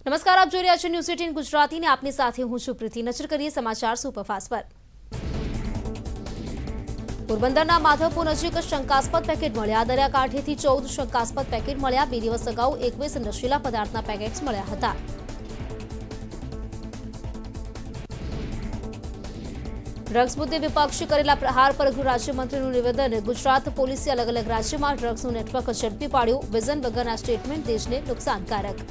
નમસ્કાર, આપ જોઈ રહ્યા છો ન્યૂઝ 18 ગુજરાતી ને આપની સાથે હું છું પ્રીતિ। નજર કરીએ સમાચાર સુપરફાસ્ટ પર। પોરબંદરના માધવપુર નજીક શંકાસ્પદ પેકેટ મળ્યા। દરિયાકાંઠેથી 14 શંકાસ્પદ પેકેટ મળ્યા। 2 દિવસ અગાઉ 21 નશીલા પદાર્થના પેકેટ્સ મળ્યા હતા। ડ્રગ્સ મુદ્દે વિપક્ષે કરેલા પ્રહાર પર ગૃહ રાજ્યમંત્રીનું નિવેદન। ગુજરાત પોલીસે અલગ અલગ રાજ્યમાં ડ્રગ્સનું નેટવર્ક ઝડપી પાડ્યું। વિઝન વગરના સ્ટેટમેન્ટ દેશને નુકસાનકારક।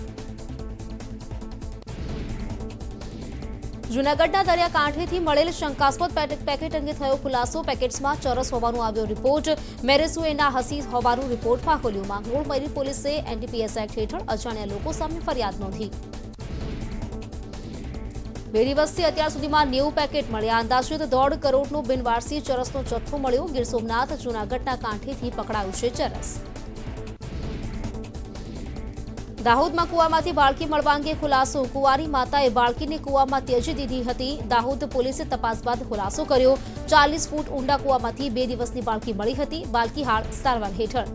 જૂનાગઢના દરિયાકાંઠેથી મળેલ શંકાસ્પદ પેકેટ અંગે થયો ખુલાસો। પેકેટ્સમાં ચરસ હોવાનો આવ્યો રિપોર્ટ। મેરેસુએના હસી હોવાનું રિપોર્ટમાં ખોલ્યું। માંગરોળ મરીન પોલીસે એનડીપીએસ એક્ટ હેઠળ અજાણ્યા લોકો સામે ફરિયાદ નોંધી। 2 દિવસથી અત્યાર સુધીમાં 90 પેકેટ મળ્યા। અંદાજિત 1.5 કરોડનો બિનવારસી ચરસનો જથ્થો મળ્યો। ગીર સોમનાથ જૂનાગઢના કાંઠેથી પકડાયું છે ચરસ। દાહોદમાં કુવામાંથી બાળકી મળવા અંગે ખુલાસો। કુંવારી માતાએ બાળકીને કુવામાં ત્યજી દીધી હતી। દાહોદ પોલીસે તપાસ બાદ ખુલાસો કર્યો। 40 ફૂટ ઊંડા કુવામાંથી 2 દિવસની બાળકી મળી હતી। બાળકી હાલ સારવાર હેઠળ।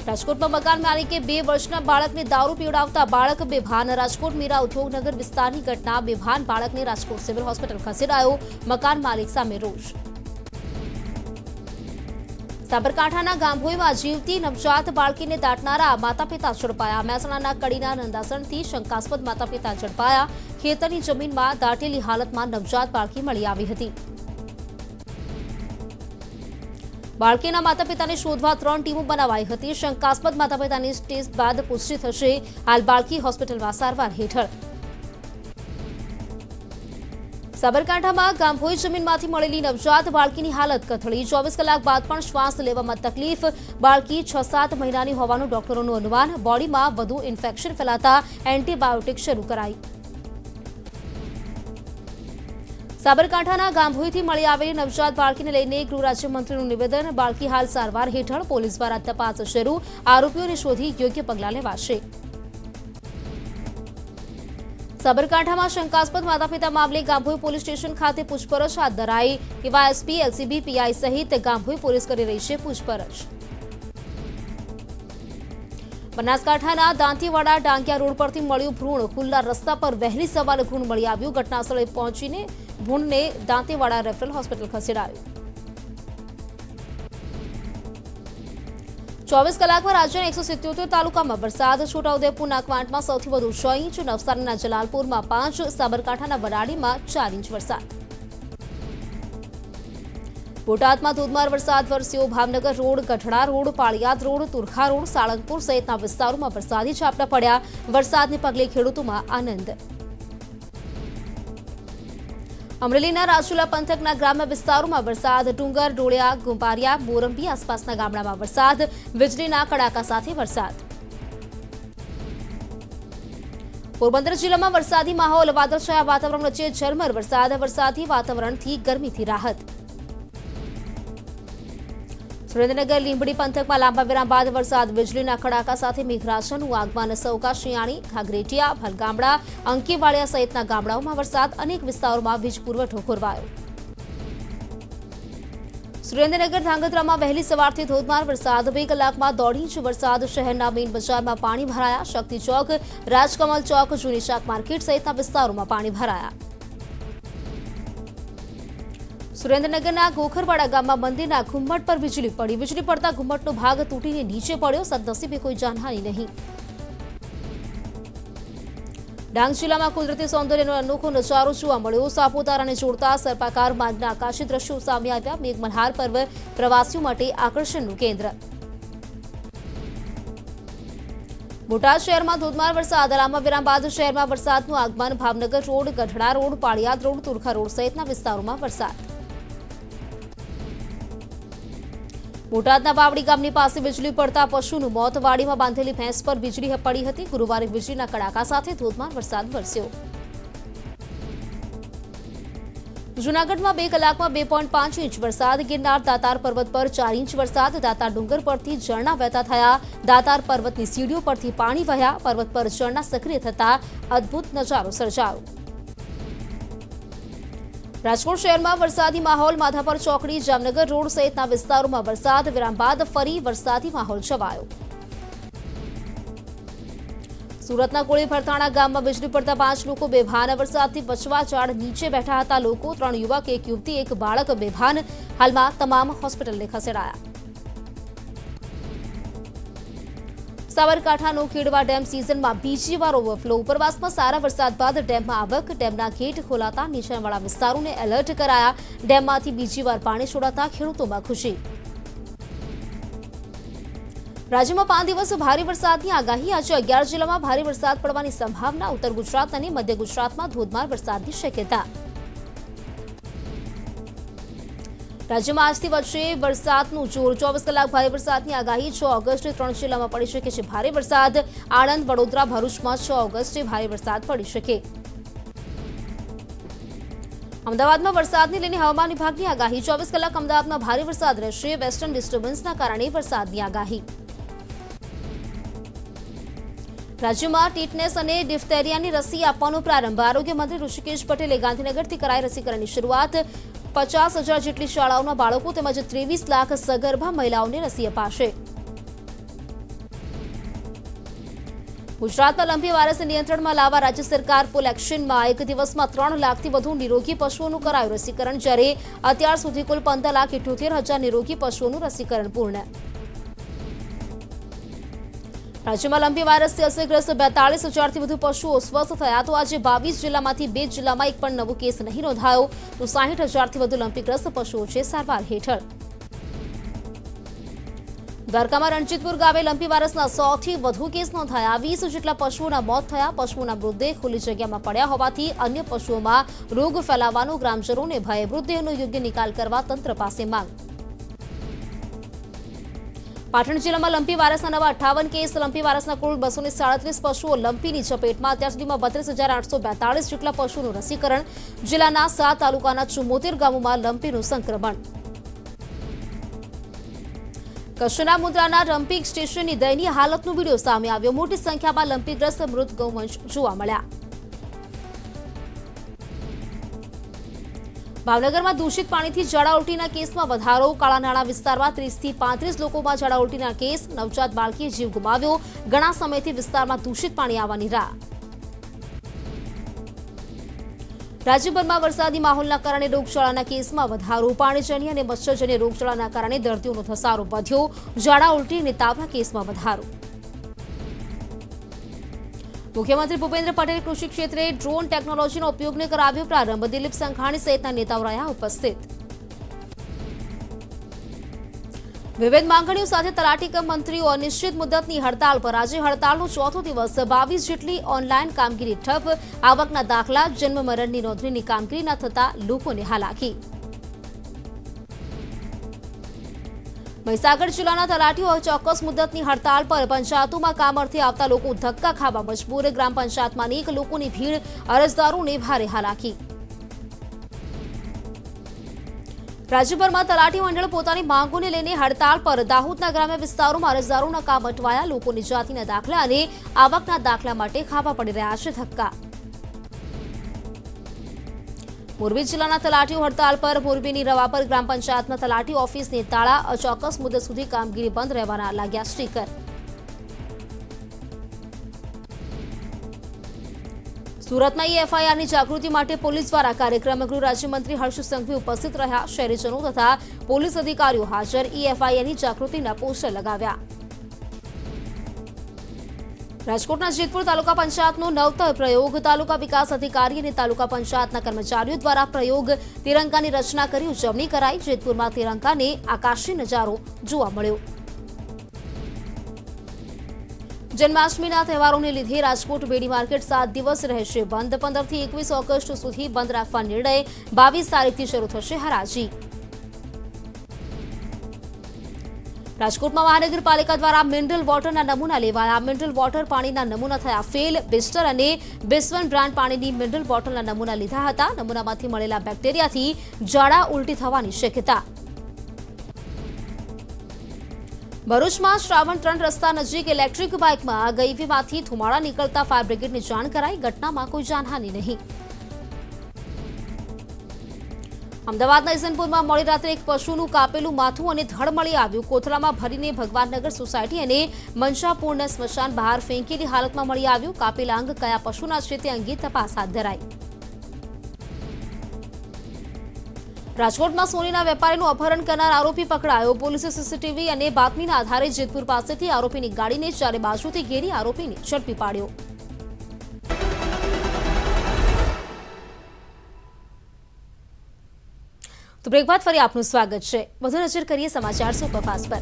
રાજકોટમાં મકાન માલિકે 2 વર્ષના બાળકને દારૂ પીવડાવતા બાળક બેભાન। રાજકોટ મીરા ઉદ્યોગનગર વિસ્તારની ઘટના। બેભાન બાળકને રાજકોટ સિવિલ હોસ્પિટલ ખસેડાયો। મકાન માલિક સામે રોષ। સાબરકાંઠાના ગાંભોઈમાં જીવતી નવજાત બાળકીને દાટનારા માતા પિતા ઝડપાયા। મહેસાણાના કડીના નંદાસણથી શંકાસ્પદ માતા પિતા ઝડપાયા। ખેતરની જમીનમાં દાટેલી હાલતમાં નવજાત બાળકી મળી આવી હતી। બાળકીના માતા પિતાને શોધવા 3 ટીમો બનાવાઈ હતી। શંકાસ્પદ માતા પિતાની ટેસ્ટ બાદ પુષ્ટિ થશે। હાલ બાળકી હોસ્પિટલમાં સારવાર હેઠળ। સાબરકાંઠામાં ગાંભોઈ જમીનમાંથી મળેલી નવજાત બાળકીની હાલત કથળી। 24 કલાક બાદ પણ શ્વાસ લેવામાં તકલીફ। બાળકી 6-7 મહિનાની હોવાનું ડોક્ટરોનું અનુમાન। બોડીમાં વધુ ઇન્ફેક્શન ફેલાતા એન્ટીબાયોટિક શરૂ કરાઈ। સાબરકાંઠાના ગાંભોઈથી મળી આવેલી નવજાત બાળકીને લઈને ગૃહ રાજ્યમંત્રીનું નિવેદન। બાળકી હાલ સારવાર હેઠળ। પોલીસ દ્વારા તપાસ શરૂ। આરોપીઓને શોધી યોગ્ય પગલાં લેવાશે। સાબરકાંઠામાં શંકાસ્પદ માતા પિતા મામલે ગાંભોઈ પોલીસ સ્ટેશન ખાતે પૂછપરછ હાથ ધરાઈ। એવાયએસપી એલસીબી પીઆઈ સહિત ગાંભોઈ પોલીસ કરી રહી છે પૂછપરછ। બનાસકાંઠાના દાંતીવાડા ડાંગિયા રોડ પરથી મળ્યું ભ્રૂણ। ખુલ્લા રસ્તા પર વહેલી સવારે ભ્રૂણ મળી આવ્યું। ઘટનાસ્થળે પહોંચીને ભ્રૂણને દાંતીવાડા રેફરલ હોસ્પિટલ ખસેડાયું। 24 કલાકમાં રાજ્યના 177 તાલુકામાં વરસાદ। છોટાઉદેપુરના ક્વાંટમાં સૌથી વધુ 6 ઇંચ। નવસારીના જલાલપુરમાં 5, સાબરકાંઠાના વડાળીમાં 4 ઇંચ વરસાદ। બોટાદમાં ધોધમાર વરસાદ વરસ્યો। Bhavnagar road, Gadhada road, Paliyad road, Turkha road, Salangpur સહિતના વિસ્તારોમાં વરસાદી ઝાપટા પડ્યા। વરસાદને પગલે ખેડૂતોમાં આનંદ। અમરેલીના રાજુલા પંથકના ગ્રામ્ય વિસ્તારોમાં વરસાદ। ડુંગર, ડોળિયા, ગુંપારિયા, મોરંબી આસપાસના ગામડામાં વરસાદ। વીજળીના કડાકા સાથે વરસાદ। પોરબંદર જિલ્લામાં વરસાદી માહોલ। વાદળછાયા વાતાવરણ વચ્ચે ઝરમર વરસાદ। વરસાદી વાતાવરણથી ગરમીથી રાહત। સુરેન્દ્રનગર લીંબડી પંથકમાં લાંબા વિરામ બાદ વરસાદ। વીજળીના કડાકા સાથે મેઘરાજાનું આગમન। સૌકા, શિયાણી, ઘાઘરેટિયા, ભલગામડા, અંકીવાડિયા સહિતના ગામડાઓમાં વરસાદ। અનેક વિસ્તારોમાં વીજ પુરવઠો ખોરવાયો। સુરેન્દ્રનગર ધાંગધ્રામાં વહેલી સવારથી ધોધમાર વરસાદ। 2 કલાકમાં 1.5 ઇંચ વરસાદ। શહેરના મેઇન બજારમાં પાણી ભરાયા। શક્તિ ચોક, રાજકમલ ચોક, જૂની શાક માર્કેટ સહિતના વિસ્તારોમાં પાણી ભરાયા। સુરેન્દ્રનગરના ગોખરવાડા ગામમાં મંદિરના ઘુમ્મટ પર વીજળી પડી। વીજળી પડતા ઘુમ્મટનો ભાગ તૂટીને નીચે પડ્યો। સદનસીબે કોઈ જાનહાનિ નહીં। ડાંગ જિલ્લામાં કુદરતી સૌંદર્યનો અનોખો નજારો જોવા મળ્યો। સાપુતારાને જોડતા સર્પાકાર માર્ગના આકાશી દ્રશ્યો સામે આવ્યા। મેઘમલ્હાર પર્વ પ્રવાસીઓ માટે આકર્ષણનું કેન્દ્ર। બોટાદ શહેરમાં ધોધમાર વરસાદ। લાંબા વિરામ બાદ શહેરમાં વરસાદનું આગમન। Bhavnagar road, Gadhada road, Paliyad road, Turkha road સહિતના વિસ્તારોમાં વરસાદ। બોટાદના વાવડી ગામની પાસે વીજળી પડતા પશુનું મોત। વાડીમાં બાંધેલી ભેંસ પર વીજળી પડી હતી। ગુરુવારે વીજળીના કડાકા સાથે ધોધમાર વરસાદ વરસ્યો। જૂનાગઢમાં 2 કલાકમાં 2.5 ઇંચ વરસાદ। ગિરનાર દાતાર પર્વત પર 4 ઇંચ વરસાદ। દાતાર ડુંગર પરથી ઝરણા વહેતા થયા। દાતાર પર્વતની સીડીઓ પરથી પાણી વહ્યા। પર્વત પર ઝરણા સક્રિય થતા અદ્ભુત નજારો સર્જાયો। રાજકોટ શહેરમાં વરસાદી માહોલ। માધાપર ચોકડી, જામનગર રોડ સહિતના વિસ્તારોમાં વરસાદ। વિરામ બાદ ફરી વરસાદી માહોલ છવાયો। સુરતના કોળી ફરતાણા ગામમાં વીજળી પડતા 5 લોકો બેભાન. વરસાદથી બચવા ઝાડ નીચે બેઠા હતા લોકો. 3 યુવક, 1 યુવતી, 1 બાળક બેભાન. હાલમાં તમામ હોસ્પિટલને ખસેડાયા. સાબરકાંઠાનો ખેડવા ડેમ સિઝનમાં બીજી વાર ઓવરફ્લો. ઉપરવાસમાં સારા વરસાદ બાદ ડેમમાં આવક. ડેમના ગેટ ખોલાતા નીચાણવાળા વિસ્તારોને એલર્ટ કરાયા. ડેમમાંથી બીજી વાર પાણી છોડાતા ખેડૂતોમાં ખુશી. રાજ્યમાં 5 દિવસ ભારે વરસાદની આગાહી. આજે 11 જિલ્લામાં ભારે વરસાદ પડવાની સંભાવના. ઉત્તર ગુજરાત અને મધ્ય ગુજરાતમાં ધોધમાર વરસાદની શક્યતા. રાજ્યમાં આજથી વધશે વરસાદનું જોર. 24 કલાક ભારે વરસાદની આગાહી. 6 ઓગસ્ટે 3 જિલ્લામાં પડી શકે છે ભારે વરસાદ. આણંદ, વડોદરા, ભરૂચમાં 6 ઓગસ્ટે ભારે વરસાદ પડી શકે. અમદાવાદમાં વરસાદને લઈને હવામાન વિભાગની આગાહી. 24 કલાક અમદાવાદમાં ભારે વરસાદ રહેશે. વેસ્ટર્ન ડિસ્ટર્બન્સના કારણે વરસાદની આગાહી. રાજ્યમાં ટીટનેસ અને ડિફ્થેરિયાની રસી આપવાનો પ્રારંભ. આરોગ્ય મંત્રી ઋષિકેશ પટેલે ગાંધીનગરથી કરાઈ રસીકરણની શરૂઆત. 50,000 જેટલી શાળાઓના બાળકો તેમજ 23 લાખ સગર્ભા મહિલાઓને રસી અપાશે. ગુજરાતમાં લંપી વાયરસને નિયંત્રણમાં લાવવા રાજ્ય સરકાર ફૂલ એક્શનમાં. 1 દિવસમાં 3 લાખથી વધુ નિરોગી પશુઓનું કરાયું રસીકરણ. જ્યારે અત્યાર સુધી કુલ 15,78,000 નિરોગી પશુઓનું રસીકરણ પૂર્ણ. રાજ્યમાં લંપી વાયરસથી અસરગ્રસ્ત 42,000થી વધુ પશુઓ સ્વસ્થ થયા. તો આજે 22 જિલ્લામાંથી 2 જિલ્લામાં એક પણ નવો કેસ નહીં નોંધાયો. તો 60,000થી વધુ લંપીગ્રસ્ત પશુઓ છે સારવાર હેઠળ. દ્વારકામાં રણજીતપુર ગામે લંપી વાયરસના 100થી વધુ કેસ નોંધાયા. 20 જેટલા પશુઓના મોત થયા. પશુઓના મૃતદેહ ખુલ્લી જગ્યામાં પડ્યા હોવાથી અન્ય પશુઓમાં રોગ ફેલાવાનો ગ્રામજનોને ભય. મૃતદેહનો યોગ્ય નિકાલ કરવા તંત્ર પાસે માંગ. પાટણ જિલ્લામાં લંપી વાયરસના નવા 58 કેસ. લંપી વાયરસના કુલ 237 પશુઓ લંપીની ચપેટમાં. અત્યાર સુધીમાં 32,842 જેટલા પશુઓનું રસીકરણ. જિલ્લાના 7 તાલુકાના 74 ગામોમાં લંપીનું સંક્રમણ. કચ્છના મુન્દ્રાના રમ્પિંગ સ્ટેશનની દયનીય હાલતનો વિડીયો સામે આવ્યો. મોટી સંખ્યામાં લંપીગ્રસ્ત મૃત ગૌવંશ જોવા મળ્યા. ભાવનગરમાં દૂષિત પાણીથી ઝાડા ઉલટીના કેસમાં વધારો. કાળાનાળા વિસ્તારમાં 30થી 35 લોકોમાં ઝાડા ઉલટીના કેસ. નવજાત બાળકીએ જીવ ગુમાવ્યો. ઘણા સમયથી વિસ્તારમાં દૂષિત પાણી આવવાની રાહ. રાજ્યભરમાં વરસાદી માહોલના કારણે રોગચાળાના કેસમાં વધારો. પાણીજન્ય અને મચ્છરજન્ય રોગચાળાના કારણે દર્દીઓનો ધસારો વધ્યો. ઝાડા ઉલટી અને તાવના કેસમાં વધારો. મુખ્યમંત્રી ભૂપેન્દ્ર પટેલે કૃષિ ક્ષેત્રે ડ્રોન ટેકનોલોજીનો ઉપયોગને કરાવ્યો પ્રારંભ. દિલીપ સંઘાણી સહિતના નેતાઓ રહ્યા ઉપસ્થિત. વિવિધ માંગણીઓ સાથે તલાટી કમ મંત્રીઓ અનિશ્ચિત મુદ્દતની હડતાળ પર. આજે હડતાળનો 4થો દિવસ. 22 જેટલી ઓનલાઈન કામગીરી ઠપ. આવકના દાખલા, જન્મ મરણની નોંધણીની કામગીરી ન થતા લોકોને હાલાકી. મહીસાગર જિલ્લાના તલાટીઓ ચોક્કસ મુદ્દતની હડતાળ પર. પંચાયતોમાં કામ અર્થે આવતા લોકો ધક્કા ખાવા મજબૂર. ગ્રામ પંચાયતમાં અનેક લોકોની ભીડ. અરજદારોને ભારે હાલાકી. રાજ્યભરમાં તલાટી મંડળ પોતાની માંગોને લઈને હડતાળ પર. દાહોદના ગ્રામ્ય વિસ્તારોમાં અરજદારોના કામ અટવાયા. લોકોની જાતિના દાખલા અને આવકના દાખલા માટે ખાવા પડી રહ્યા છે ધક્કા. મોરબી જિલ્લાના તલાટીઓ હડતાળ પર. મોરબીની રવાપર ગ્રામ પંચાયતના તલાટી ઓફિસને તાળા. અચોક્કસ મુદત સુધી કામગીરી બંધ રહેવાના લાગ્યા સ્ટીકર. સુરતમાં એફઆઈઆરની જાગૃતિ માટે પોલીસ દ્વારા કાર્યક્રમ. ગૃહ રાજ્યમંત્રી હર્ષ સંઘવી ઉપસ્થિત રહ્યા. શહેરીજનો તથા પોલીસ અધિકારીઓ હાજર. એફઆઈઆરની જાગૃતિના પોસ્ટર લગાવ્યા. રાજકોટના જેતપુર તાલુકા પંચાયતનો નવતર પ્રયોગ. તાલુકા વિકાસ અધિકારી અને તાલુકા પંચાયતના કર્મચારીઓ દ્વારા પ્રયોગ. તિરંગાની રચના કરી ઉજવણી કરાઈ. જેતપુરમાં તિરંગાને આકાશી નજારો જોવા મળ્યો. જન્માષ્ટમીના તહેવારોને લીધે રાજકોટ બેડી માર્કેટ 7 દિવસ રહેશે બંધ. 15 થી 21 ઓગસ્ટ સુધી બંધ રાખવા નિર્ણય. 22 તારીખથી શરૂ થશે હરાજી. રાજકોટમાં મહાનગરપાલિકા દ્વારા મિનરલ વોટરના નમૂના લેવાયા. મિનરલ વોટર પાણીના નમૂના થયા ફેલ. બિસ્ટર અને બિસ્વન બ્રાન્ડ પાણીની મિનરલ બોટલના નમૂના લીધા હતા. નમૂનામાંથી મળેલા બેક્ટેરિયાથી ઝાડા ઉલટી થવાની શક્યતા. ભરૂચમાં શ્રાવણ 3 રસ્તા નજીક ઇલેક્ટ્રિક બાઇકમાં ગઈવીમાંથી ધુમાડા નીકળતા ફાયર બ્રિગેડની જાણ કરાઈ. ઘટનામાં કોઈ જાનહાનિ નહીં. અમદાવાદના ઇસનપુરમાં મોડી રાત્રે એક પશુનું કાપેલું માથું અને ધડ મળી આવ્યું. કોથળામાં ભરીને ભગવાનનગર સોસાયટી અને મંશાપુરના સ્મશાન બહાર ફેંકેલી હાલતમાં મળી આવ્યું. કાપેલા અંગ કયા પશુના છે તે અંગે તપાસ હાથ ધરાઈ. રાજકોટમાં સોનીના વેપારીનું અપહરણ કરનાર આરોપી પકડાયો. પોલીસે સીસીટીવી અને બાતમીના આધારે જેતપુર પાસેથી આરોપીની ગાડીને ચારે બાજુથી ઘેરી આરોપીને ઝડપી પાડ્યો. તો બ્રેક બાદ ફરી આપનું સ્વાગત છે. વધુ નજર કરીએ સમાચાર સુપરફાસ્ટ પર.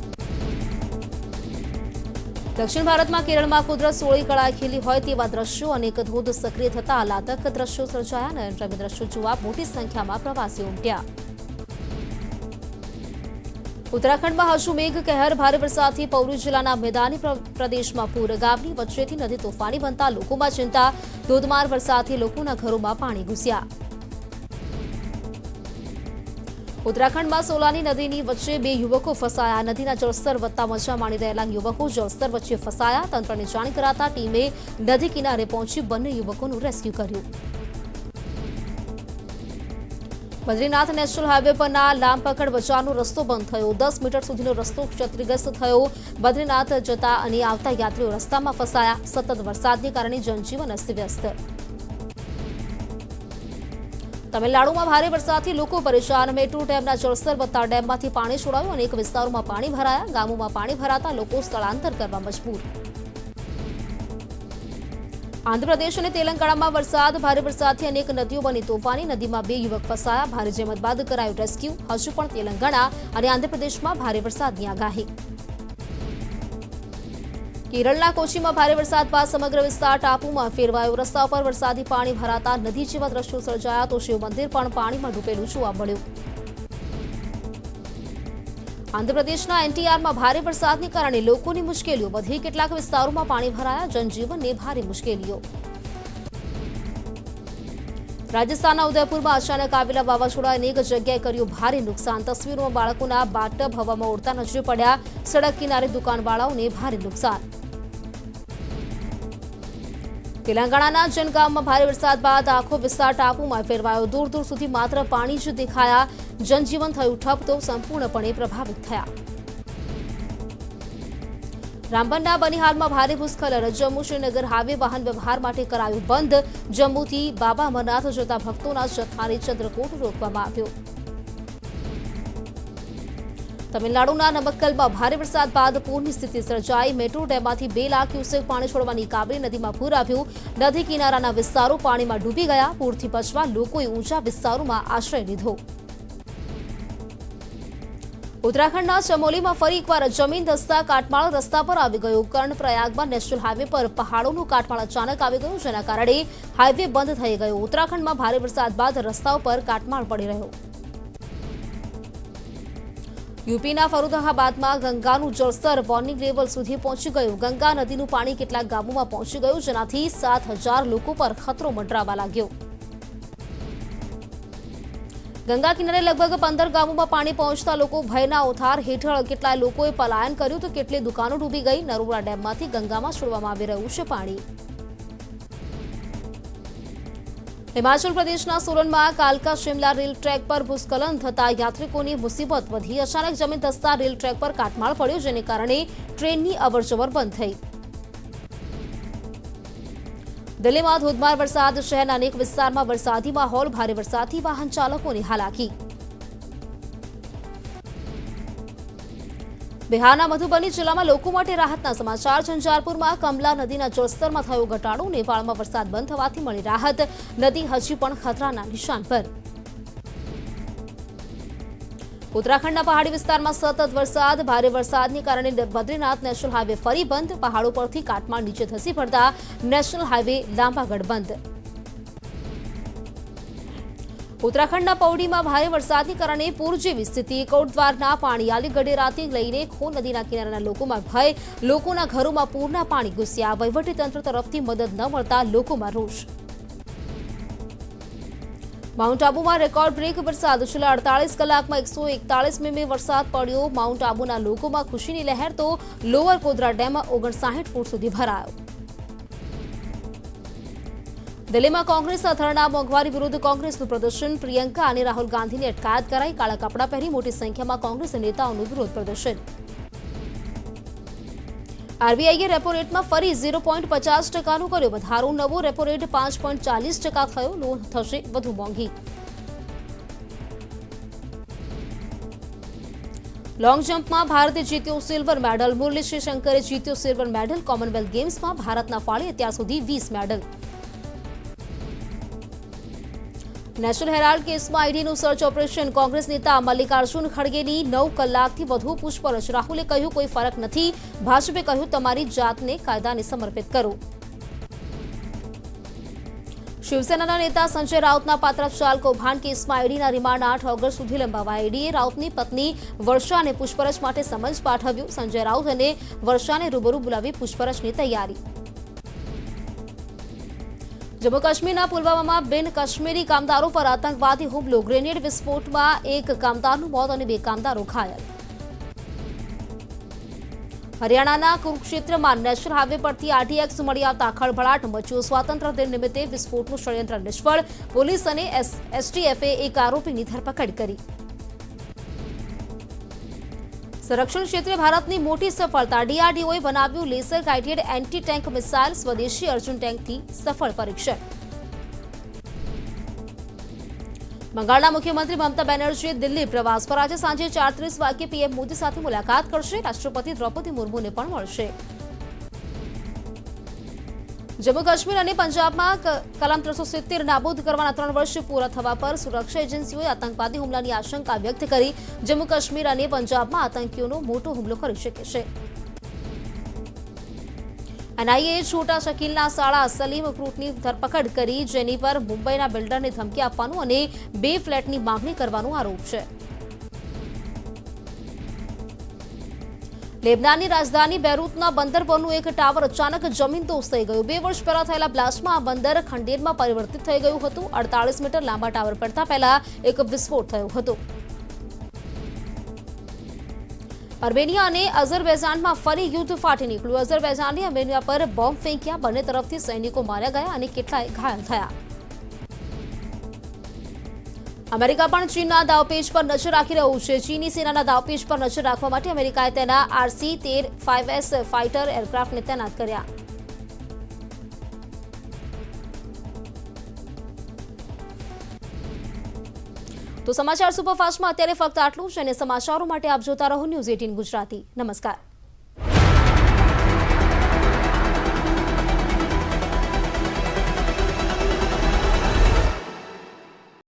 દક્ષિણ ભારતમાં કેરળમાં કુદરત સોળી કળાએ ખીલી હોય તેવા દ્રશ્યો અનેક ધોધ સક્રિય થતા આહલાદક દ્રશ્યો સર્જાયા. નયનરમ્ય દ્રશ્યો જોવા મોટી સંખ્યામાં પ્રવાસીઓ ઉમટ્યા. ઉત્તરાખંડમાં હજુ મેઘ કહેર. ભારે વરસાદથી પૌરી જિલ્લાના મેદાની પ્રદેશમાં પૂર. ગામની વચ્ચેથી નદી તોફાની બનતા લોકોમાં ચિંતા. ધોધમાર વરસાદથી લોકોના ઘરોમાં પાણી ઘૂસ્યા. ઉત્તરાખંડમાં સોલાની નદીની વચ્ચે બે યુવકો ફસાયા. નદીના જળસ્તર વધતા મજા માણી રહેલા યુવકો જળસ્તર વચ્ચે ફસાયા. તંત્રને જાણ કરાતા ટીમે નદી કિનારે પહોંચી બંને યુવકોનું રેસ્ક્યુ કર્યું. બદ્રીનાથ નેશનલ હાઈવે પરના લામપકડ બજારનો રસ્તો બંધ થયો. 10 મીટર સુધીનો રસ્તો ક્ષતિગ્રસ્ત થયો. બદ્રીનાથ જતા અને આવતા યાત્રીઓ રસ્તામાં ફસાયા. સતત વરસાદને કારણે જનજીવન અસ્તવ્યસ્ત. તમિલનાડુમાં ભારે વરસાદથી લોકો પરેશાન. મેટ્રો ડેમના જળસ્તર વધતા ડેમમાંથી પાણી છોડાયું. અનેક વિસ્તારોમાં પાણી ભરાયા. ગામોમાં પાણી ભરાતા લોકો સ્થળાંતર કરવા મજબૂર. આંધ્રપ્રદેશ અને તેલંગાણામાં વરસાદ. ભારે વરસાદથી અનેક નદીઓ બની તોફાની. નદીમાં બે યુવક ફસાયા. ભારે જહેમત બાદ કરાયું રેસ્ક્યુ. હજુ પણ તેલંગાણા અને આંધ્રપ્રદેશમાં ભારે વરસાદની આગાહી. કેરળના કોચીમાં ભારે વરસાદ બાદ સમગ્ર વિસ્તાર ટાપુમાં ફેરવાયો. રસ્તા પર વરસાદી પાણી ભરાતા નદી જેવા દ્રશ્યો સર્જાયા. તો શિવ મંદિર પણ પાણીમાં ડૂબેલું જોવા મળ્યું. આંધ્રપ્રદેશના એનટીઆરમાં ભારે વરસાદને કારણે લોકોની મુશ્કેલીઓ વધી. કેટલાક વિસ્તારોમાં પાણી ભરાયા. જનજીવનને ભારે મુશ્કેલીઓ. રાજસ્થાનના ઉદયપુરમાં અચાનક આવેલા વાવાઝોડાએ અનેક જગ્યાએ કર્યું ભારે નુકસાન. તસવીરોમાં બાળકોના બાથટબ હવામાં ઉડતા નજરે પડ્યા. સડક કિનારે દુકાનવાળાઓને ભારે નુકસાન. તેલંગાણાના જનગામમાં ભારે વરસાદ બાદ આખો વિસ્તાર ટાપુમાં ફેરવાયો. દૂર દૂર સુધી માત્ર પાણી જ દેખાયા. જનજીવન થયું ઠપ તો સંપૂર્ણપણે પ્રભાવિત થયા. રામબનના બનિહાલમાં ભારે ભૂસ્ખલન. જમ્મુ શ્રીનગર હાઈવે વાહન વ્યવહાર માટે કરાયું બંધ. જમ્મુથી બાબા અમરનાથ જતા ભક્તોના જથ્થાને ચંદ્રકોટ રોકવામાં આવ્યો. તમિલનાડુના નમક્કલમાં ભારે વરસાદ બાદ પૂરની સ્થિતિ સર્જાઈ. મેટ્રો ડેમમાંથી 2 લાખ ક્યુસેક પાણી છોડવાની કાબરી નદીમાં પૂર આવ્યું. નદી કિનારાના વિસ્તારો પાણીમાં ડૂબી ગયા. પૂરથી બચવા લોકોએ ઊંચા વિસ્તારોમાં આશ્રય લીધો. ઉત્તરાખંડના ચમોલીમાં ફરી એકવાર જમીન ધસતા કાટમાળ રસ્તા પર આવી ગયો. કર્ણપ્રયાગમાં નેશનલ હાઈવે પર પહાડોનું કાટમાળ અચાનક આવી ગયું, જેના કારણે હાઈવે બંધ થઈ ગયો. ઉત્તરાખંડમાં ભારે વરસાદ બાદ રસ્તાઓ પર કાટમાળ પડી રહ્યો. યુપીના ફરુદાબાદમાં ગંગાનું જળસ્તર વોર્નિંગ લેવલ સુધી પહોંચી ગયું. ગંગા નદીનું પાણી કેટલાક ગામોમાં પહોંચી ગયું, જેનાથી 7,000 લોકો પર ખતરો મંડરાવા લાગ્યો. ગંગા કિનારે લગભગ 15 ગામોમાં પાણી પહોંચતા લોકો ભયના ઓથાર હેઠળ. કેટલાય લોકોએ પલાયન કર્યું તો કેટલીય દુકાનો ડૂબી ગઈ. નરોડા ડેમમાંથી ગંગામાં છોડવામાં આવી રહ્યું છે પાણી. હિમાચલ પ્રદેશના સોલનમાં કાલકા શિમલા રેલ ટ્રેક પર ભૂસ્ખલન થતા યાત્રિકોની મુસીબત વધી. અચાનક જમીન ધસતા રેલ ટ્રેક પર કાટમાળ પડ્યો, જેને કારણે ટ્રેનની અવરજવર બંધ થઈ. દિલ્હીમાં ધોધમાર વરસાદ. શહેરના અનેક વિસ્તારમાં વરસાદી માહોલ. ભારે વરસાદથી વાહન ચાલકોની હાલાકી. બિહારના મધુબની જિલ્લામાં લોકો માટે રાહતના સમાચાર. ઝંઝારપુરમાં કમલા નદીના જળસ્તરમાં થયો ઘટાડો. નેપાળમાં વરસાદ બંધ થવાથી મળી રાહત. નદી હજી પણ ખતરાના નિશાન પર. ઉત્તરાખંડના પહાડી વિસ્તારમાં સતત વરસાદ. ભારે વરસાદને કારણે બદ્રીનાથ નેશનલ હાઈવે ફરી બંધ. પહાડો પરથી કાટમાળ નીચે ધસી પડતા નેશનલ હાઈવે લાંબાગઢ બંધ. ઉત્તરાખંડના પૌડીમાં ભારે વરસાદને કારણે પૂર જેવી સ્થિતિ. કોટદ્વારના પાણી આલીગઢેરાથી લઈને ખો નદીના કિનારાના લોકોમાં ભય. લોકોના ઘરોમાં પૂરના પાણી ઘૂસ્યા. વહીવટીતંત્ર તરફથી મદદ ન મળતા લોકોમાં રોષ. માઉન્ટ આબુમાં રેકોર્ડ બ્રેક વરસાદ. છેલ્લા 48 કલાકમાં 141 મીમી વરસાદ પડ્યો. માઉન્ટ આબુના લોકોમાં ખુશીની લહેર તો લોઅર કોદરા ડેમ 59 ફૂટ સુધી ભરાયો. દિલ્હીમાં કોંગ્રેસના ધરણા મોંઘવારી વિરુદ્ધ કોંગ્રેસનું પ્રદર્શન પ્રિયંકા અને રાહુલ ગાંધીની અટકાયત કરાઈ કાળા કપડાં પહેરી મોટી સંખ્યામાં કોંગ્રેસ નેતાઓનું વિરોધ પ્રદર્શન આરબીઆઈએ રેપો રેટમાં ફરી 0.50%નો કર્યો વધારો નવો રેપો રેટ 5.40% થયો લોન થશે વધુ મોંઘી લોંગ જમ્પમાં ભારતે જીત્યો સિલ્વર મેડલ મુરલી શંકરે જીત્યો સિલ્વર મેડલ કોમનવેલ્થ ગેમ્સમાં ભારતના ફાળે અત્યાર સુધી 20 મેડલ નેશનલ હેરાલ્ડ કેસમાં ઈડીનું સર્ચ ઓપરેશન કોંગ્રેસ નેતા મલ્લિકાર્જુન ખડગેની 9 કલાકથી વધુ પૂછપરછ રાહુલે કહ્યું કોઈ ફરક નથી ભાજપે કહ્યું તમારી જાતને કાયદાને સમર્પિત કરો શિવસેનાના નેતા સંજય રાઉતના પાત્ર ચાલ કૌભાંડ કેસમાં ઈડીના રિમાન્ડ 8 ઓગસ્ટ સુધી લંબાવાયા ઈડીએ રાઉતની પત્ની વર્ષાને પૂછપરછ માટે સમન્સ પાઠવ્યું સંજય રાઉત અને વર્ષાને રૂબરૂ બોલાવી પૂછપરછની તૈયારી જમ્મુ કાશ્મીરના પુલવામામાં બિન કાશ્મીરી કામદારો પર આતંકવાદી હુમલો ગ્રેનેડ વિસ્ફોટમાં એક કામદારનું મોત અને 2 કામદારો ઘાયલ હરિયાણાના કુરુક્ષેત્રમાં નેશનલ હાઈવે પરથી આરટીએક્સ મળી આવતા ખળભળાટ મચ્યો સ્વાતંત્ર્ય દિન નિમિત્તે વિસ્ફોટનું ષડયંત્ર નિષ્ફળ પોલીસ અને એસટીએફે એક આરોપીની ધરપકડ કરી સંરક્ષણ ક્ષેત્રે ભારતની મોટી સફળતા ડીઆરડીઓએ બનાવ્યું laser guided anti tank missile સ્વદેશી અર્જુન ટેન્કથી સફળ પરીક્ષણ બંગાળના મુખ્યમંત્રી મમતા બેનર્જીએ દિલ્હી પ્રવાસ પર આજે સાંજે 4:30 વાગ્યે પીએમ મોદી સાથે મુલાકાત કરશે રાષ્ટ્રપતિ દ્રૌપદી મુર્મુને પણ મળશે જમ્મુ કાશ્મીર અને પંજાબમાં કલમ 370 નાબૂદ કરવાના 3 વર્ષ પૂરા થવા પર સુરક્ષા એજન્સીઓએ આતંકવાદી હુમલાની આશંકા વ્યક્ત કરી જમ્મુ કાશ્મીર અને પંજાબમાં આતંકીઓનો મોટો હુમલો કરી શકે છે એનઆઈએ છોટા શકીલના સાળા સલીમ ફ્રૂટની ધરપકડ કરી જેની પર મુંબઈના બિલ્ડરને ધમકી આપવાનું અને 2 ફ્લેટની માંગણી કરવાનો આરોપ છે લેબનાનની રાજધાની બેરૂતના બંદર પરનું એક ટાવર અચાનક જમીનદોસ્ત થઈ ગયું 2 વર્ષ પહેલા થયેલા બ્લાસ્ટમાં આ બંદર ખંડેરમાં પરિવર્તિત થઈ ગયું હતું 48 મીટર લાંબા ટાવર પડતા પહેલા એક વિસ્ફોટ થયો હતો આર્મેનિયા અને અઝરબૈજાનમાં ફરી યુદ્ધ ફાટી નીકળ્યું અઝરબૈજાને આર્મેનિયા પર બોમ્બ ફેંક્યા બંને તરફથી સૈનિકો માર્યા ગયા અને કેટલાય ઘાયલ થયા અમેરિકા પણ ચીનના દાવપેચ પર નજર રાખી રહ્યું છે ચીની સેનાના દાવપેચ પર નજર રાખવા માટે અમેરિકાએ તેના RC-10-5S ફાઇટર એરક્રાફ્ટને તૈનાત કર્યા તો સમાચાર સુપરફાસ્ટમાં અત્યારે ફક્ત આટલું જ અને સમાચારો માટે આપ જોતા રહો ન્યૂઝ 18 ગુજરાતી નમસ્કાર